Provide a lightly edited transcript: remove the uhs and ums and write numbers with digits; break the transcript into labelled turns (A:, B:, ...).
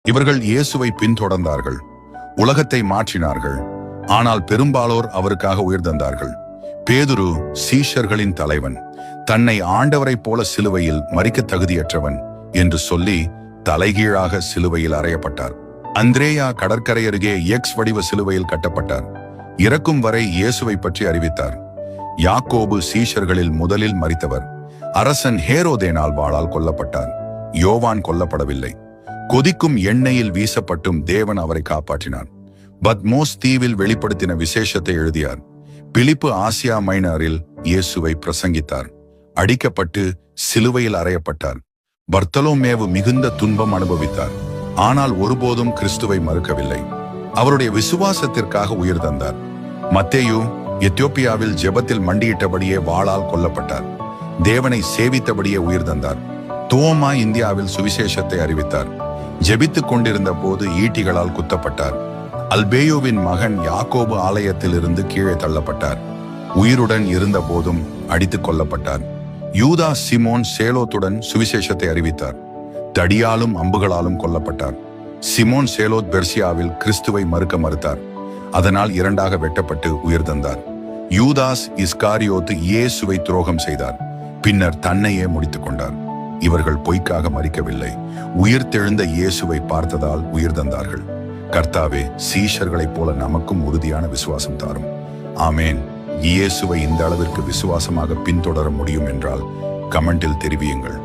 A: இவர்கள் இயேசுவை பின்தொடர்ந்தார்கள், உலகத்தை மாற்றினார்கள். ஆனால் பெரும்பாலோர் அவருக்காக உயிர்த்தந்தார்கள். பேதுரு சீஷர்களின் தலைவன், தன்னை ஆண்டவரைப் போல சிலுவையில் மரிக்க தகுதியற்றவன் என்று சொல்லி தலைகீழாக சிலுவையில் அறையப்பட்டார். அந்திரேயா கடற்கரை அருகே எக்ஸ் வடிவ சிலுவையில் கட்டப்பட்டார். இறக்கும் வரை இயேசுவை பற்றி அறிவித்தார். யாக்கோபு சீஷர்களில் முதலில் மரித்தவர். அரசன் ஹேரோதேனால் வாளால் கொல்லப்பட்டார். யோவான் கொல்லப்படவில்லை. கொதிக்கும் எண்ணெயில் வீசப்பட்டும் தேவன் அவரை காப்பாற்றினார். பத்மோஸ் தீவில் வெளிப்படுத்தின விசேஷத்தை எழுதியார். பிலிப்பு ஆசியா மைனரில் இயேசுவை பிரசங்கித்தார். அடிக்கப்பட்டு சிலுவையில் அறையப்பட்டார். பர்த்தலோமேவு மிகுந்த துன்பம் அனுபவித்தார். ஆனால் ஒருபோதும் கிறிஸ்துவை மறுக்கவில்லை. அவருடைய விசுவாசத்திற்காக உயிர் தந்தார். மத்தேயு எத்தியோப்பியாவில் ஜெபத்தில் மண்டியிட்டபடியே வாளால் கொல்லப்பட்டார். தேவனை சேவித்தபடியே உயிர் தந்தார். தோமா இந்தியாவில் சுவிசேஷத்தை அறிவித்தார். ஜெபித்துக் கொண்டிருந்த போது ஈட்டிகளால் குத்தப்பட்டார். அல்பேயோவின் மகன் யாக்கோபு ஆலயத்தில் இருந்து கீழே தள்ளப்பட்டார். உயிருடன் இருந்த போதும் அடித்துக் கொல்லப்பட்டார். யூதா சிமோன் சேலோத்துடன் சுவிசேஷத்தை அறிவித்தார். தடியாலும் அம்புகளாலும் கொல்லப்பட்டார். சிமோன் சேலோத் பெர்சியாவில் கிறிஸ்துவை மறுத்தார். அதனால் இரண்டாக வெட்டப்பட்டு உயிர் தந்தார். யூதாஸ் இஸ்காரியோத்து இயேசுவை துரோகம் செய்தார். பின்னர் தன்னையே முடித்துக் கொண்டார். இவர்கள் பொய்க்காக மரிக்கவில்லை, உயிர்த்தெழுந்த இயேசுவை பார்த்ததால் உயிர் தந்தார்கள். கர்த்தாவே, சீஷர்களைப் போல நமக்கும் உறுதியான விசுவாசம் தாரும். ஆமேன். இயேசுவை இந்த அளவிற்கு விசுவாசமாக பின்தொடர முடியும் என்றால் கமெண்டில் தெரிவியுங்கள்.